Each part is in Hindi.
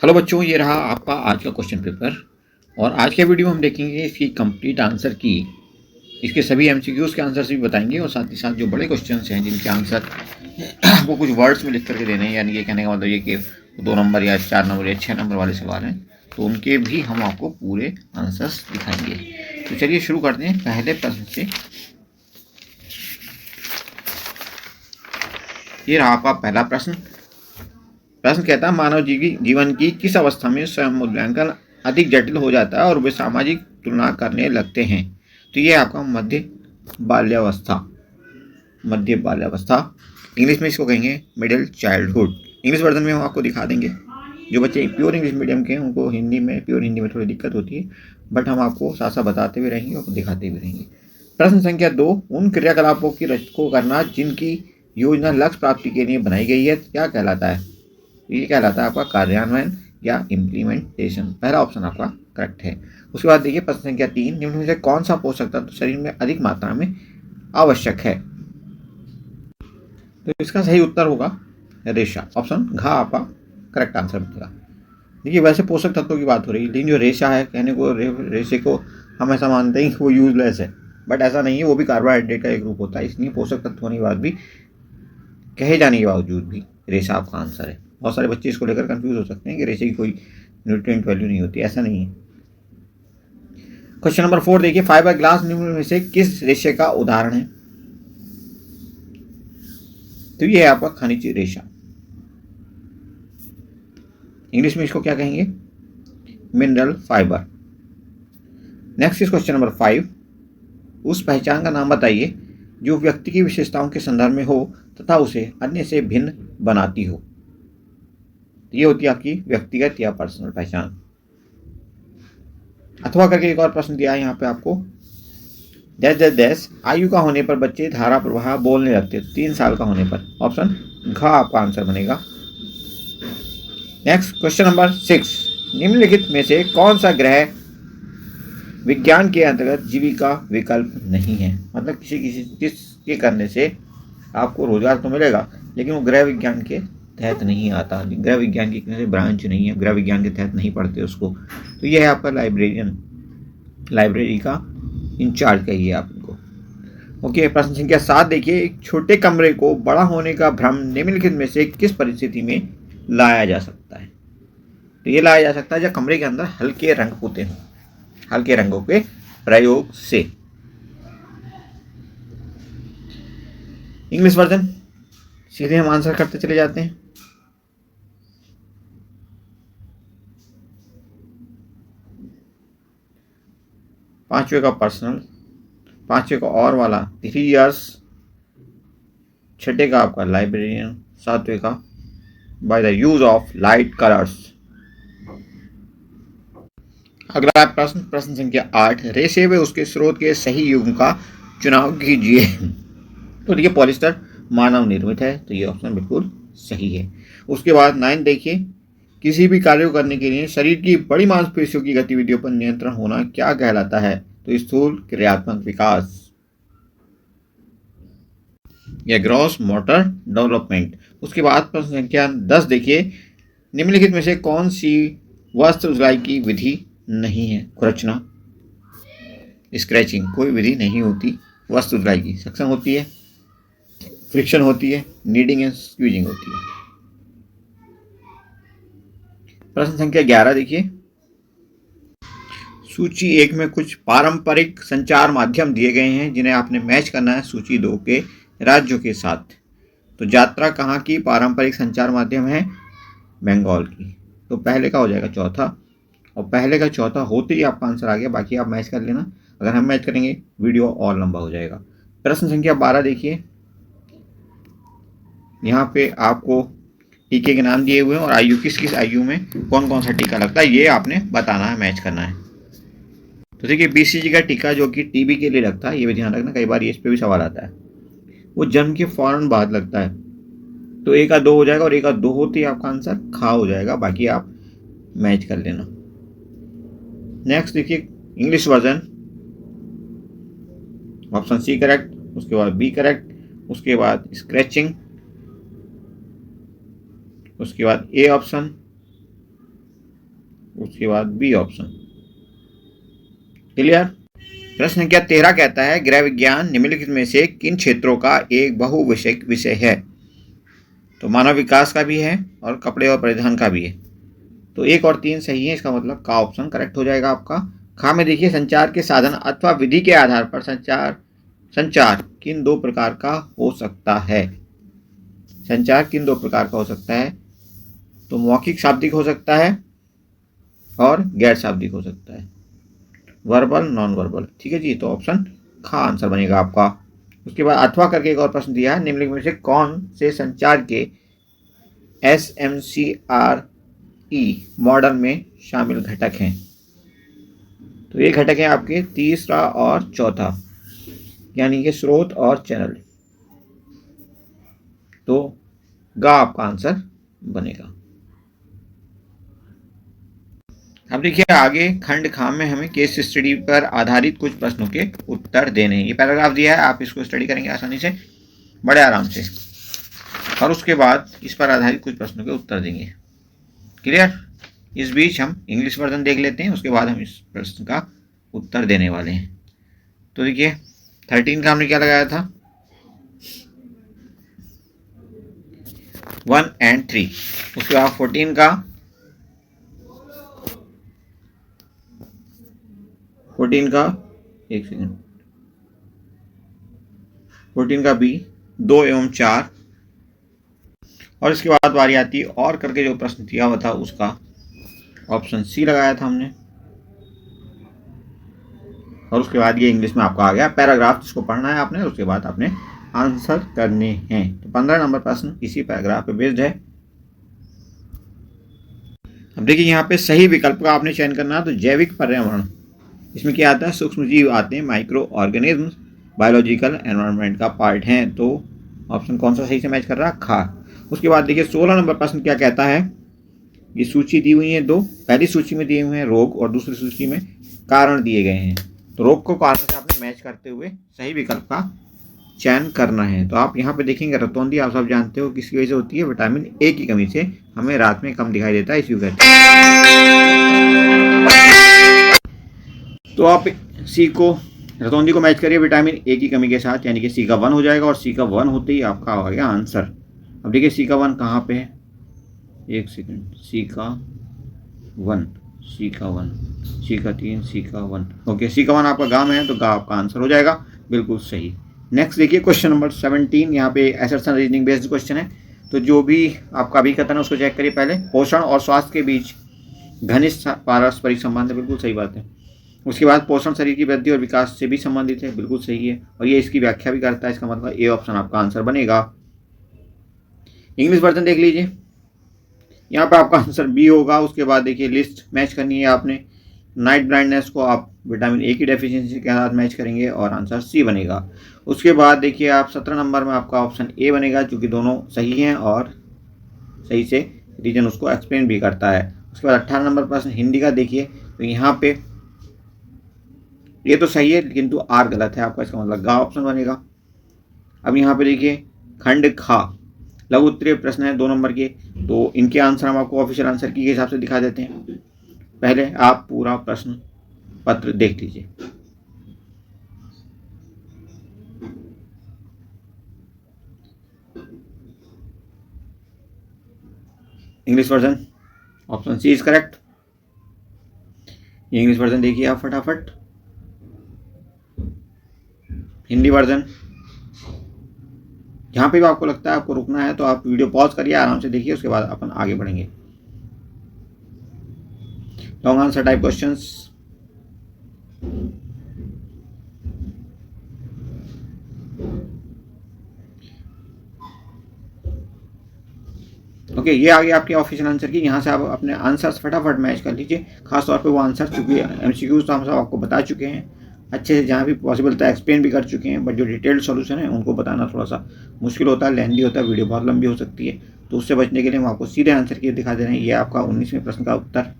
हेलो बच्चों, ये रहा आपका आज का क्वेश्चन पेपर। और आज के वीडियो में हम देखेंगे इसकी कंप्लीट आंसर की, इसके सभी एमसीक्यूज़ के आंसर्स भी बताएंगे और साथ ही साथ जो बड़े क्वेश्चंस हैं जिनके आंसर वो कुछ वर्ड्स में लिख करके देने हैं, यानी ये कहने का मतलब ये कि 2 नंबर या 4 नंबर या 6 नंबर वाले सवाल हैं, तो उनके भी हम आपको पूरे आंसर्स दिखाएंगे। तो चलिए शुरू करते हैं पहले प्रश्न से। ये रहा आपका पहला प्रश्न। प्रश्न कहता है, मानव जीवन की किस अवस्था में स्वयं मूल्यांकन अधिक जटिल हो जाता है और वे सामाजिक तुलना करने लगते हैं? तो ये आपका मध्य बाल्यावस्था। इंग्लिश में इसको कहेंगे मिडिल चाइल्डहुड। इंग्लिश वर्जन में हम आपको दिखा देंगे। जो बच्चे प्योर इंग्लिश मीडियम के हैं उनको प्योर हिंदी में थोड़ी दिक्कत होती है, बट हम आपको साथ साथ बताते भी रहेंगे और दिखाते भी रहेंगे। प्रश्न संख्या 2, उन क्रियाकलापों की रचना को करना जिनकी योजना लक्ष्य प्राप्ति के लिए बनाई गई है क्या कहलाता है? ये कहलाता है आपका कार्यान्वयन या इम्प्लीमेंटेशन। पहला ऑप्शन आपका करेक्ट है। उसके बाद देखिए प्रश्न संख्या 3, निम्न में से कौन सा पोषक तत्व शरीर में अधिक मात्रा में आवश्यक है? तो इसका सही उत्तर होगा रेशा। ऑप्शन घ आपका करेक्ट आंसर बनेगा। देखिए वैसे पोषक तत्वों की बात हो रही है, लेकिन जो रेशा है, कहने को रेशे को हम ऐसा मानते हैं कि वो यूजलेस है, बट ऐसा नहीं है। वो भी कार्बोहाइड्रेट का एक ग्रुप होता है, इसलिए पोषक तत्व होने के बाद भी, कहे जाने के बावजूद भी रेशा आपका आंसर है। बहुत सारे बच्चे इसको लेकर कंफ्यूज हो सकते हैं कि रेशे की कोई न्यूट्रिएंट वैल्यू नहीं होती, ऐसा नहीं है। क्वेश्चन नंबर 4 देखिए, फाइबर ग्लास निम्न में से किस रेशे का उदाहरण है? तो ये है आपका खनिज रेशा। इंग्लिश में इसको क्या कहेंगे? Mineral fibre. Next is question number 5, उस पहचान का नाम बताइए जो व्यक्ति की विशेषताओं के संदर्भ में हो तथा उसे अन्य से भिन्न बनाती हो। ये होती है आपकी व्यक्तिगत या पर्सनल पहचान। अथवा करके एक और प्रश्न दिया है यहाँ पे आपको, डैश डैश डैश आयु का होने पर बच्चे धारा प्रवाह बोलने लगते हैं। 3 साल का होने पर। ऑप्शन घ आपका आंसर बनेगा। नेक्स्ट क्वेश्चन नंबर 6, निम्नलिखित में से कौन सा ग्रह विज्ञान के अंतर्गत जीविका विकल्प नहीं है? मतलब किसी चीज के करने से आपको रोजगार तो मिलेगा, लेकिन वो गृह विज्ञान के तहत नहीं आता। गृह विज्ञान की किसी ब्रांच नहीं है, गृह विज्ञान के तहत नहीं पढ़ते उसको। तो ये है आपका लाइब्रेरियन, लाइब्रेरी का इंचार्ज कहिए आप इनको। ओके, प्रश्न संख्या 7 देखिए, एक छोटे कमरे को बड़ा होने का भ्रम निम्नलिखित में से किस परिस्थिति में लाया जा सकता है? तो ये लाया जा सकता है जब कमरे के अंदर हल्के रंग होते हों, हल्के रंगों के प्रयोग से। इंग्लिश वर्जन सीधे हम आंसर करते चले जाते हैं। पांचवे का पर्सनल, पांचवे का और वाला 3 इयर्स, छठे का आपका लाइब्रेरियन, सातवें का by the use of light colours. अगला प्रश्न संख्या 8, रेशे व उसके स्रोत के सही युग्म का चुनाव कीजिए। तो देखिए पॉलिस्टर मानव निर्मित है, तो ये ऑप्शन बिल्कुल सही है। उसके बाद 9 देखिए, किसी भी कार्य को करने के लिए शरीर की बड़ी मांसपेशियों की गतिविधियों पर नियंत्रण होना क्या कहलाता है? तो स्थूल क्रियात्मक विकास या ग्रॉस मोटर डेवलपमेंट। उसके बाद प्रश्न संख्या 10 देखिए, निम्नलिखित में से कौन सी वस्त्र धुलाई की विधि नहीं है? खुरचना, स्क्रैचिंग, कोई विधि नहीं होती वस्त्र धुलाई की। सक्शन होती है, फ्रिक्शन होती है, नीडिंग एंड स्क्वीजिंग होती है। प्रश्न संख्या 11 देखिए, सूची 1 में कुछ पारंपरिक संचार माध्यम दिए गए हैं जिन्हें आपने मैच करना है सूची 2 के राज्यों के साथ। तो यात्रा कहाँ की पारंपरिक संचार माध्यम है? बंगाल की। तो पहले का हो जाएगा चौथा, और पहले का चौथा होते ही आपका आंसर आ गया। बाकी आप मैच कर लेना, अगर हम मैच करेंगे वीडियो और लंबा हो जाएगा। प्रश्न संख्या 12 देखिए, यहाँ पे आपको टीके के नाम दिए हुए हैं और आयु, किस किस आयु में कौन कौन सा टीका लगता है ये आपने बताना है, मैच करना है। तो देखिए बीसीजी का टीका जो कि टीबी के लिए लगता है, ये भी ध्यान रखना, कई बार इस पे भी सवाल आता है। वो जन्म के फौरन बाद लगता है। तो 1 का 2 हो जाएगा, और 1 का 2 होते ही आपका आंसर खा हो जाएगा। बाकी आप मैच कर लेना। नेक्स्ट देखिए English version, option C correct, उसके बाद बी करेक्ट, उसके बाद स्क्रैचिंग, उसके बाद ए ऑप्शन, उसके बाद बी ऑप्शन। क्लियर। प्रश्न संख्या 13 कहता है गृह विज्ञान निम्नलिखित में से किन क्षेत्रों का एक बहुविषयक विषय है। तो मानव विकास का भी है और कपड़े और परिधान का भी है। तो 1 और 3 सही है, इसका मतलब का ऑप्शन करेक्ट हो जाएगा आपका। खा में देखिए संचार के साधन अथवा विधि के आधार पर संचार किन दो प्रकार का हो सकता है। संचार किन दो प्रकार का हो सकता है। तो मौखिक शाब्दिक हो सकता है और गैर शाब्दिक हो सकता है, वर्बल नॉन वर्बल। ठीक है जी, तो ऑप्शन खा आंसर बनेगा आपका। उसके बाद अथवा करके एक और प्रश्न दिया है निम्नलिखित में से कौन से संचार के SMCRE मॉडल में शामिल घटक हैं। तो ये घटक है आपके तीसरा और चौथा, यानी कि स्रोत और चैनल। तो गा आपका आंसर बनेगा। अब देखिए आगे खंड खाम में हमें केस स्टडी पर आधारित कुछ प्रश्नों के उत्तर देने हैं। ये पैराग्राफ दिया है, आप इसको स्टडी करेंगे आसानी से, बड़े आराम से, और उसके बाद इस पर आधारित कुछ प्रश्नों के उत्तर देंगे। क्लियर। इस बीच हम इंग्लिश वर्जन देख लेते हैं, उसके बाद हम इस प्रश्न का उत्तर देने वाले हैं। तो देखिए 13 का हमने क्या लगाया था, 1 और 3। उसके बाद 14 का 14 का बी 2 एवं 4। और इसके बाद बारी आती है और करके जो प्रश्न दिया हुआ था उसका ऑप्शन सी लगाया था हमने। और उसके बाद ये इंग्लिश में आपका आ गया पैराग्राफ, जिसको पढ़ना है आपने, उसके बाद आपने आंसर करने हैं। तो 15 नंबर प्रश्न इसी पैराग्राफ पे बेस्ड है। अब देखिए यहाँ पे सही विकल्प का आपने चयन करना है। तो जैविक पर्यावरण, इसमें क्या आता है, सूक्ष्म जीव आते हैं, माइक्रो ऑर्गेनिज्म बायोलॉजिकल एनवायरनमेंट का पार्ट है। तो ऑप्शन कौन सा सही से मैच कर रहा है, खा। उसके बाद देखिए 16 नंबर प्रश्न क्या कहता है, ये सूची दी हुई है दो, पहली सूची में दिए हुए हैं रोग और दूसरी सूची में कारण दिए गए हैं। तो रोग को कारण से आपने मैच करते हुए सही विकल्प का चयन करना है। तो आप यहाँ पे देखेंगे रतौंधी, आप सब जानते हो किसकी वजह से होती है, विटामिन ए की कमी से हमें रात में कम दिखाई देता है, इसी कहते हैं। तो आप सी को, रतौंधी को मैच करिए विटामिन ए की कमी के साथ, यानी कि सी का 1 हो जाएगा। और सी का 1 होते ही आपका आ गया आंसर। अब देखिए सी का 1 कहाँ पे है, एक सेकंड, सी का 1, सी का 1, सी का 3, सी का 1। ओके, सी का 1 आपका गा में है, तो गा आपका आंसर हो जाएगा, बिल्कुल सही। नेक्स्ट देखिए क्वेश्चन नंबर 17, यहाँ पे असर्शन रीजनिंग बेस्ड क्वेश्चन है। तो जो भी आपका अभिकथन है उसको चेक करिए पहले। पोषण और स्वास्थ्य के बीच घनिष्ठ पारस्परिक संबंध है, बिल्कुल सही बात है। उसके बाद पोषण शरीर की वृद्धि और विकास से भी संबंधित है, बिल्कुल सही है, और ये इसकी व्याख्या भी करता है, इसका मतलब ए ऑप्शन आपका आंसर बनेगा। इंग्लिश वर्जन देख लीजिए, यहाँ पे आपका आंसर बी होगा। उसके बाद देखिए लिस्ट मैच करनी है आपने, नाइट ब्लाइंडनेस को आप विटामिन ए की डेफिशिएंसी के साथ मैच करेंगे और आंसर सी बनेगा। उसके बाद देखिए आप 17 नंबर में आपका ऑप्शन ए बनेगा, क्योंकि दोनों सही हैं और सही से रीजन उसको एक्सप्लेन भी करता है। उसके बाद 18 नंबर प्रश्न हिंदी का देखिए, तो यहाँ पे ये तो सही है किंतु आर गलत है आपका, इसका मतलब गा ऑप्शन बनेगा। अब यहाँ पे देखिए खंड खा लघु उत्तरीय प्रश्न है 2 नंबर के, तो इनके आंसर हम आपको ऑफिशियल आंसर की के हिसाब से दिखा देते हैं। पहले आप पूरा प्रश्न पत्र देख लीजिए। English version option C is correct. English version देखिए आप फटाफट। हिंदी वर्जन, जहाँ पे भी आपको लगता है आपको रुकना है तो आप वीडियो पॉज करिए, आराम से देखिए, उसके बाद अपन आगे बढ़ेंगे। Long answer type questions, okay, ये आ गया आपके ऑफिशियल आंसर की। यहाँ से आप अपने आंसर्स फटाफट मैच कर लीजिए, खासतौर पे वो आंसर, क्योंकि एमसीक्यूज तो हम सब आपको बता चुके हैं अच्छे से, जहाँ भी पॉसिबल था एक्सप्लेन भी कर चुके हैं, बट जो डिटेल्ड सॉल्यूशन है उनको बताना थोड़ा सा मुश्किल होता है, लेंदी होता है, वीडियो बहुत लंबी हो सकती है। तो उससे बचने के लिए हम आपको सीधे आंसर की दिखा दे रहे हैं। ये आपका 19वें प्रश्न का उत्तर,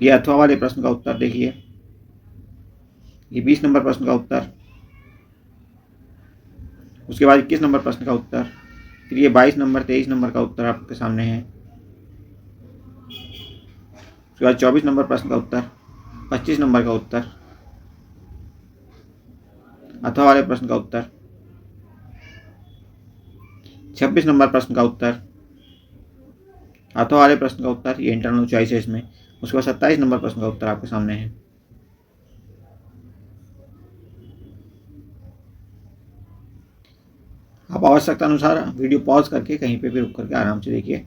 ये अथवा वाले प्रश्न का उत्तर देखिए, ये 20 नंबर प्रश्न का उत्तर, उसके बाद 21 नंबर प्रश्न का उत्तर, फिर ये 22 नंबर 23 नंबर का उत्तर आपके सामने है। उसके बाद 24 नंबर प्रश्न का उत्तर, 25 नंबर का उत्तर, अथवा वाले प्रश्न का उत्तर, 26 नंबर प्रश्न का उत्तर, अथवा वाले प्रश्न का उत्तर, ये इंटरनल चॉइस है इसमें। उसके बाद 27 नंबर प्रश्न का उत्तर आपके सामने है। आप आवश्यकता अनुसार वीडियो पॉज करके कहीं पे भी रुक करके आराम से देखिए।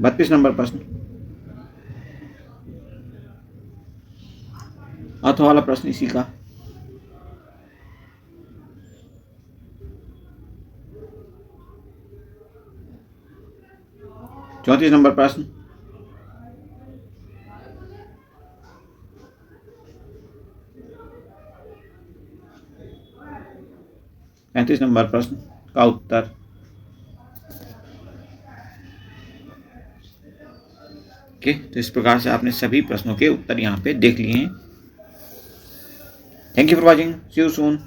बत्तीस नंबर प्रश्न, अथवा वाला प्रश्न इसी का। चौंतीस नंबर प्रश्न, पैंतीस नंबर प्रश्न का उत्तर। ओके, तो इस प्रकार से आपने सभी प्रश्नों के उत्तर यहाँ पे देख लिए हैं। Thank you for watching, see you soon.